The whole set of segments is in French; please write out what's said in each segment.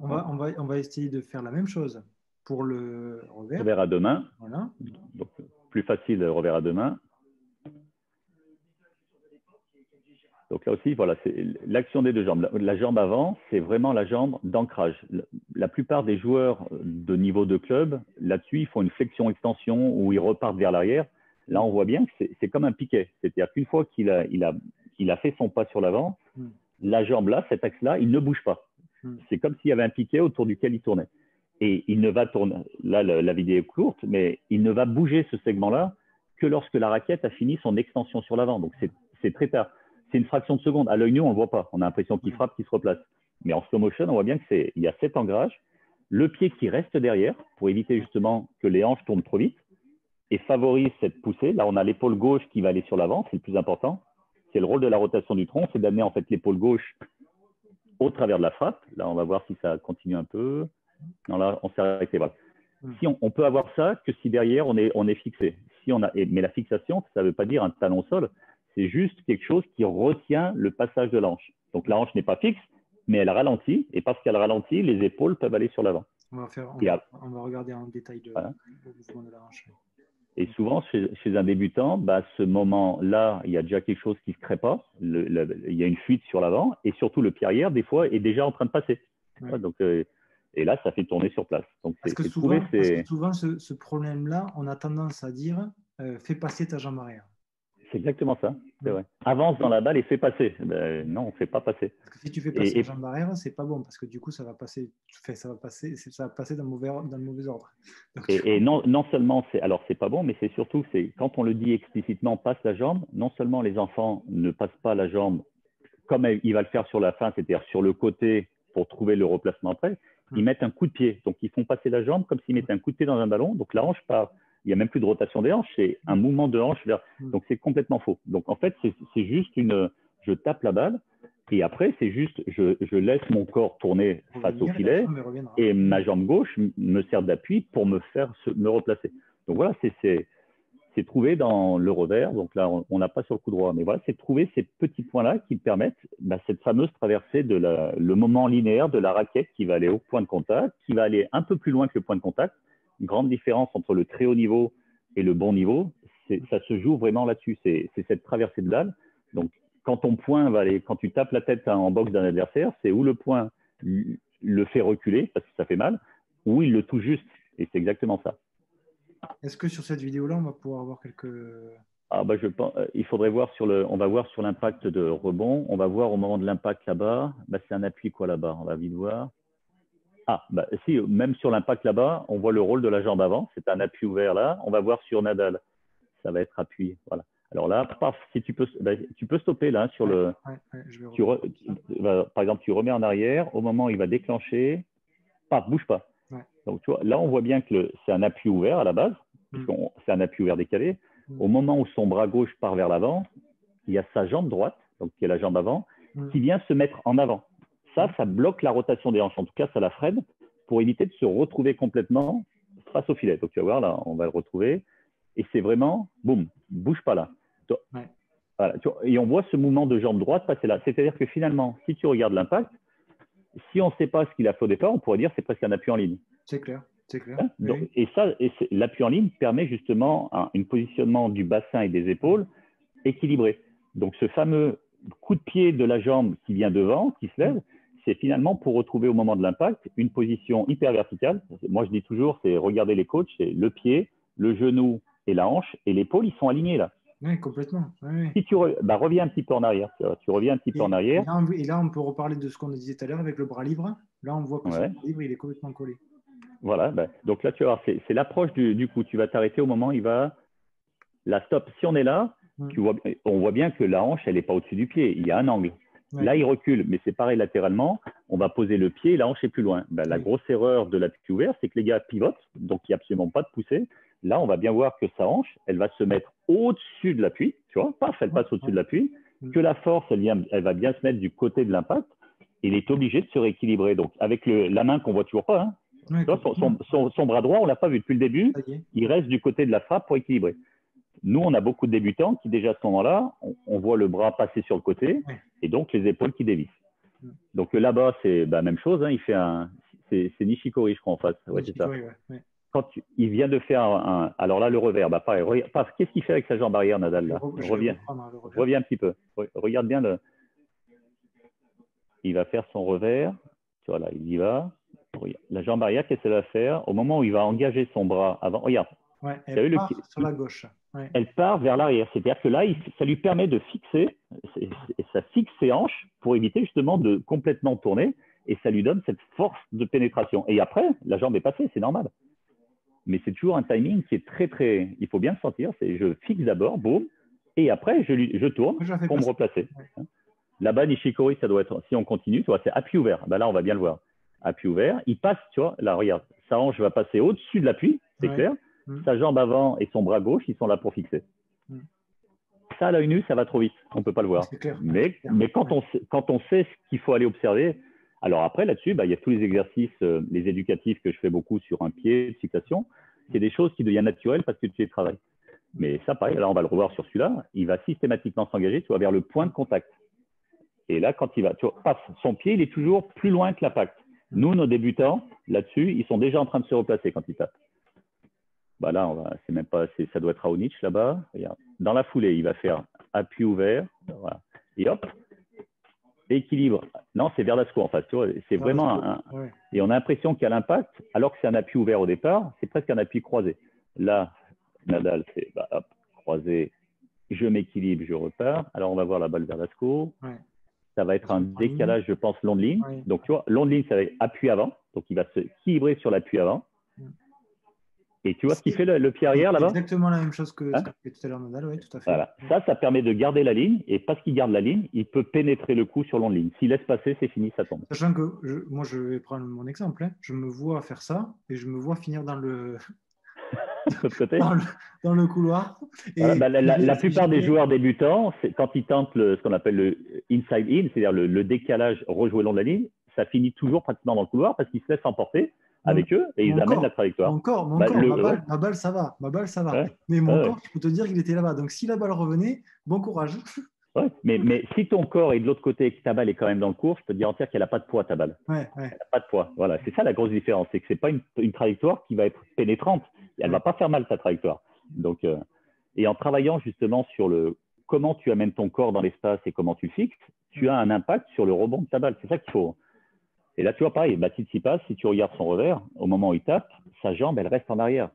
On va essayer de faire la même chose pour le revers. Revers à deux mains. Voilà. Donc, plus facile, revers à deux mains. Donc là aussi, voilà, c'est l'action des deux jambes. La jambe avant, c'est vraiment la jambe d'ancrage. La plupart des joueurs de niveau de club, là-dessus, ils font une flexion-extension où ils repartent vers l'arrière. Là, on voit bien que c'est comme un piquet. C'est-à-dire qu'une fois qu'il a fait son pas sur l'avant, la jambe là, cet axe-là, il ne bouge pas. C'est comme s'il y avait un piquet autour duquel il tournait. Et il ne va tourner, là, la vidéo est courte, mais il ne va bouger ce segment-là que lorsque la raquette a fini son extension sur l'avant. Donc, c'est très tard. C'est une fraction de seconde. À l'œil nu, on ne le voit pas. On a l'impression qu'il frappe, qu'il se replace. Mais en slow motion, on voit bien qu'il y a cet ancrage, le pied qui reste derrière pour éviter justement que les hanches tournent trop vite et favorise cette poussée. Là, on a l'épaule gauche qui va aller sur l'avant, c'est le plus important. C'est le rôle de la rotation du tronc, c'est d'amener en fait l'épaule gauche au travers de la frappe. Là, on va voir si ça continue un peu. Non, là, on s'est arrêté. Voilà. Si on peut avoir ça que si derrière, on est fixé. Si on a, mais la fixation, ça ne veut pas dire un talon au sol. C'est juste quelque chose qui retient le passage de la hanche. Donc, la hanche n'est pas fixe, mais elle ralentit. Et parce qu'elle ralentit, les épaules peuvent aller sur l'avant. On va regarder en détail le mouvement de la hanche. Et souvent, chez un débutant, à ce moment-là, il y a déjà quelque chose qui ne se crée pas. Il y a une fuite sur l'avant. Et surtout, le pied arrière, des fois, est déjà en train de passer. Ouais. Donc, et là, ça fait tourner sur place. Donc, parce que souvent, ce problème-là, on a tendance à dire fais passer ta jambe arrière. C'est exactement ça, c'est vrai. Avance dans la balle et fais passer. Non, on ne fait pas passer. Parce que si tu fais passer la jambe arrière, c'est pas bon parce que du coup, ça va passer dans le mauvais ordre. Donc, et non seulement, alors c'est pas bon, mais c'est surtout que quand on le dit explicitement, passe la jambe, non seulement les enfants ne passent pas la jambe comme il va le faire sur la fin, c'est-à-dire sur le côté pour trouver le replacement après, ils mettent un coup de pied. Donc, ils font passer la jambe comme s'ils mettaient un coup de pied dans un ballon. Donc, la hanche part. Il n'y a même plus de rotation des hanches, c'est un mouvement de hanche vers. Donc, c'est complètement faux. Donc, en fait, c'est juste je tape la balle et après, c'est juste, je laisse mon corps tourner face au filet et ma jambe gauche me sert d'appui pour me replacer. Donc, voilà, c'est trouvé dans le revers. Donc là, on n'a pas sur le coup droit. Mais voilà, c'est trouver ces petits points-là qui permettent cette fameuse traversée de le moment linéaire de la raquette qui va aller au point de contact, qui va aller un peu plus loin que le point de contact. Une grande différence entre le très haut niveau et le bon niveau, ça se joue vraiment là-dessus. C'est cette traversée de balle. Donc, quand ton point va aller, quand tu tapes la tête en boxe d'un adversaire, c'est où le point le fait reculer parce que ça fait mal, ou il le touche juste. Et c'est exactement ça. Est-ce que sur cette vidéo-là, on va pouvoir avoir quelques… je pense, il faudrait voir on va voir sur l'impact de rebond. On va voir au moment de l'impact là-bas. C'est un appui quoi là-bas? On va vite voir. Si, même sur l'impact là-bas, on voit le rôle de la jambe avant. C'est un appui ouvert là. On va voir sur Nadal. Ça va être appuyé. Voilà. Alors là, si tu peux stopper là sur le. Par exemple, tu remets en arrière. Au moment où il va déclencher, bouge pas. Ouais. Donc, tu vois, là, on voit bien que c'est un appui ouvert à la base. C'est un appui ouvert décalé. Au moment où son bras gauche part vers l'avant, il y a sa jambe droite, donc qui est la jambe avant, qui vient se mettre en avant. Ça bloque la rotation des hanches. En tout cas, ça la freine pour éviter de se retrouver complètement face au filet. Donc, tu vas voir, là, on va le retrouver. Et c'est vraiment, boum, bouge pas là. Ouais. Voilà, et on voit ce mouvement de jambe droite passer là. C'est-à-dire que finalement, si tu regardes l'impact, si on ne sait pas ce qu'il a fait au départ, on pourrait dire que c'est presque un appui en ligne. C'est clair. Hein? Donc, et l'appui en ligne permet justement un positionnement du bassin et des épaules équilibré. Donc, ce fameux coup de pied de la jambe qui vient devant, qui se lève, c'est finalement pour retrouver au moment de l'impact une position hyper verticale. Moi, je dis toujours, c'est regarder les coachs, c'est le pied, le genou et la hanche et l'épaule, ils sont alignés là. Oui, complètement. Oui. Si tu reviens un petit peu en arrière, tu reviens un petit peu en arrière. Et là, on peut reparler de ce qu'on disait tout à l'heure avec le bras libre. Là, on voit que ce bras libre, il est complètement collé. Voilà, donc là, tu vas voir, c'est l'approche du coup. Tu vas t'arrêter au moment où il va la stop. Si on est là, on voit bien que la hanche, elle n'est pas au-dessus du pied. Il y a un angle. Ouais. Là, il recule, mais c'est pareil latéralement. On va poser le pied et la hanche est plus loin. La grosse erreur de l'appui ouvert, c'est que les gars pivotent, donc il n'y a absolument pas de poussée. Là, on va bien voir que sa hanche, elle va se mettre au-dessus de l'appui. Tu vois, elle passe au-dessus de l'appui. Que la force, elle va bien se mettre du côté de l'impact. Et il est obligé de se rééquilibrer. Donc, avec la main qu'on ne voit toujours pas, hein. Ouais, son bras droit, on ne l'a pas vu depuis le début. Il reste du côté de la frappe pour équilibrer. Nous, on a beaucoup de débutants qui, déjà à ce moment-là, on voit le bras passer sur le côté et donc les épaules qui dévissent. Donc là-bas, c'est la même chose. Hein, C'est Nishikori, je crois, en face. Ouais, c'est ça. Nishikori, ouais. Il vient de faire alors là, le revers, bah pareil. Qu'est-ce qu'il fait avec sa jambe arrière, Nadal, là? Je vais reprendre le revers. Reviens un petit peu. Regarde bien il va faire son revers. Voilà, il y va. La jambe arrière, qu'est-ce qu'elle va faire? Au moment où il va engager son bras avant, regarde. Ouais, elle part sur la gauche. Ouais. Elle part vers l'arrière. C'est-à-dire que là, ça lui permet de fixer, ça fixe ses hanches pour éviter justement de complètement tourner et ça lui donne cette force de pénétration. Et après, la jambe est passée, c'est normal. Mais c'est toujours un timing qui est très, très. Il faut bien le sentir. C'est je fixe d'abord, boum, et après, je tourne pour me replacer. Ouais. Là-bas, Nishikori, ça doit être, si on continue, tu vois, c'est appui ouvert. Ben là, on va bien le voir. Appui ouvert. Il passe, tu vois, là, regarde, sa hanche va passer au-dessus de l'appui, c'est clair. Sa jambe avant et son bras gauche, ils sont là pour fixer. Ça, à l'œil nu, ça va trop vite. On ne peut pas le voir. Clair, mais quand on sait ce qu'il faut aller observer, alors après, là-dessus, il y a tous les exercices, les éducatifs que je fais beaucoup sur un pied, de fixation. C'est des choses qui deviennent naturelles parce que tu les travailles. Mais ça, pareil, là, on va le revoir sur celui-là. Il va systématiquement s'engager, tu vois, vers le point de contact. Et là, quand il va, tu vois, passe son pied, il est toujours plus loin que l'impact. Nous, nos débutants, là-dessus, ils sont déjà en train de se replacer quand ils tapent. Bah là, c'est même pas, ça doit être Raonic là-bas. Dans la foulée, il va faire appui ouvert, voilà. Et hop, équilibre. Non, c'est Verdasco en face. Tu vois, c'est vraiment ouais. Et on a l'impression qu'il y a l'impact, alors que c'est un appui ouvert au départ, c'est presque un appui croisé. Là, Nadal, c'est hop, croisé, je m'équilibre, je repars. Alors, on va voir la balle Verdasco. Ouais. Ça va être un décalage, je pense, long de ligne. Ouais. Donc, tu vois, long de ligne, ça va être appui avant. Donc, il va se équilibrer sur l'appui avant. Et tu vois ce qu'il fait le pied arrière là-bas? Exactement la même chose que ce qu'a fait tout à l'heure Nadal, oui, tout à fait. Voilà. Ça permet de garder la ligne. Et parce qu'il garde la ligne, il peut pénétrer le coup sur long de ligne. S'il laisse passer, c'est fini, ça tombe. Sachant que, moi, je vais prendre mon exemple. Hein. Je me vois faire ça et je me vois finir dans le... dans le couloir. Et voilà, la plupart des joueurs débutants, quand ils tentent ce qu'on appelle le inside in, c'est-à-dire le décalage rejoué long de la ligne, ça finit toujours pratiquement dans le couloir parce qu'ils se laissent emporter avec eux et ils amènent la trajectoire. Mon corps, ma balle, ça va. Ouais. Mais mon corps, je peux te dire qu'il était là-bas. Donc, si la balle revenait, bon courage. Ouais, mais si ton corps est de l'autre côté et que ta balle est quand même dans le cours, je peux te garantir qu'elle n'a pas de poids, ta balle. Ouais. Elle n'a pas de poids. Voilà, c'est ça la grosse différence. C'est que ce n'est pas une trajectoire qui va être pénétrante. Elle ne va pas faire mal, ta trajectoire. Donc, et en travaillant justement sur comment tu amènes ton corps dans l'espace et comment tu le fixes, tu as un impact sur le rebond de ta balle. C'est ça qu'il faut. Et là, tu vois, pareil, Tsitsipas, si tu regardes son revers, au moment où il tape, sa jambe, elle reste en arrière.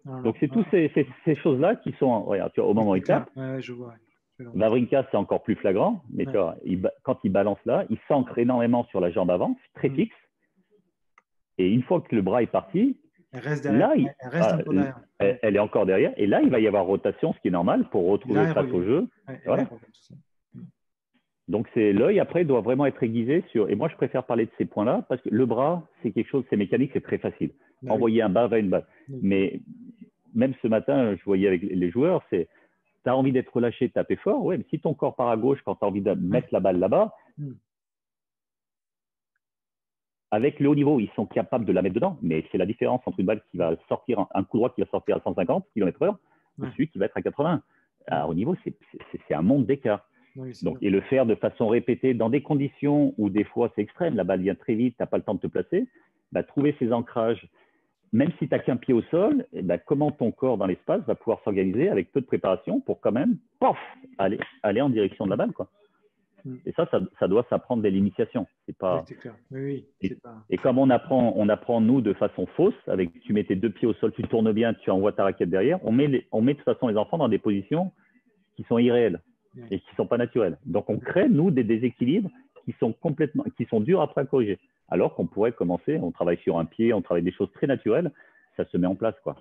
Donc, c'est toutes ces choses-là qui sont, regarde, tu vois, au moment où il tape. Ouais, je vois. Wawrinka, c'est encore plus flagrant, mais tu vois, quand il balance là, il s'ancre énormément sur la jambe avant, très fixe. Et une fois que le bras est parti, elle reste derrière. Elle est encore derrière. Et là, il va y avoir rotation, ce qui est normal pour retrouver face au jeu. Voilà. Donc, l'œil, après, doit vraiment être aiguisé sur… Et moi, je préfère parler de ces points-là parce que le bras, c'est quelque chose, c'est mécanique, c'est très facile. Envoyer un bas vers une balle. Mais même ce matin, je voyais avec les joueurs, tu as envie d'être relâché, de taper fort. Ouais, mais si ton corps part à gauche quand tu as envie de mettre la balle là-bas, avec le haut niveau, ils sont capables de la mettre dedans. Mais c'est la différence entre une balle qui va sortir, un coup droit qui va sortir à 150 km/h et celui qui va être à 80. À haut niveau, c'est un monde d'écart. Oui, donc, et le faire de façon répétée dans des conditions où des fois c'est extrême, la balle vient très vite, tu n'as pas le temps de te placer, trouver ces ancrages, même si tu n'as qu'un pied au sol, comment ton corps dans l'espace va pouvoir s'organiser avec peu de préparation pour quand même, pof, aller en direction de la balle, quoi. Et ça doit s'apprendre dès l'initiation. C'est pas… Oui, c'est clair. Oui, et comme on apprend nous de façon fausse, avec tu mets tes deux pieds au sol, tu tournes bien, tu envoies ta raquette derrière, on met de toute façon les enfants dans des positions qui sont irréelles et qui ne sont pas naturelles. Donc on crée, nous, des déséquilibres qui sont durs après à corriger. Alors qu'on pourrait commencer, on travaille sur un pied, on travaille des choses très naturelles, ça se met en place, quoi.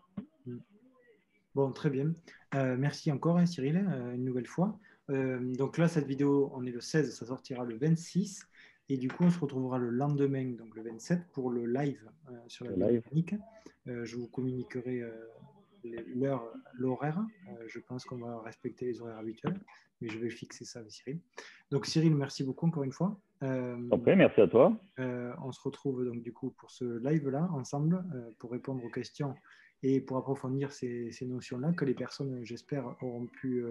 Bon, très bien. Merci encore, hein, Cyril, une nouvelle fois. Donc là, cette vidéo, on est le 16, ça sortira le 26. Et du coup, on se retrouvera le lendemain, donc le 27, pour le live sur la biomécanique. Je vous communiquerai l'horaire. Je pense qu'on va respecter les horaires habituels, mais je vais fixer ça avec Cyril. Donc Cyril, merci beaucoup encore une fois. Merci à toi. On se retrouve donc du coup pour ce live-là ensemble pour répondre aux questions et pour approfondir ces notions-là que les personnes, j'espère, auront pu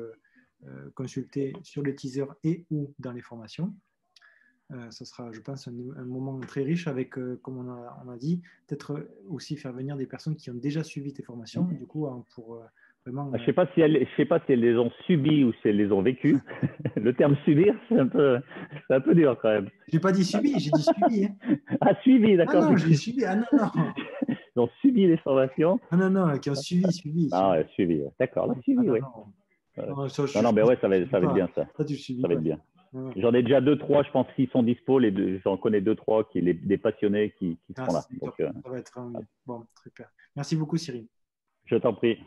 consulter sur le teaser et ou dans les formations. Ça sera, je pense, un moment très riche avec, comme on a dit, peut-être aussi faire venir des personnes qui ont déjà suivi tes formations, du coup, pour vraiment… Je ne sais pas si elles, je sais pas si elles les ont subies ou si elles les ont vécues. Le terme subir, c'est un peu dur quand même. Je n'ai pas dit subi, j'ai dit subi. Hein. Ah, suivi, Ah d'accord. non, j'ai subi. Ah non, non. Ils ont subi les formations. Ah non, non, qui ont suivi. Ah, ouais, suivi. D'accord, là, Ah suivi, non, oui. non. Ouais. Non, ça, Non, non, mais ouais, ça va être pas. bien, ça. Ça, tu ne subis Ça va pas. être bien. Non. J'en ai déjà deux, trois, je pense, s'ils sont dispo, j'en connais deux, trois, des passionnés qui Ah, seront là. c'est Donc, top. Ça va être vraiment bien. Bon, très bien. Merci beaucoup, Cyril. je t'en prie.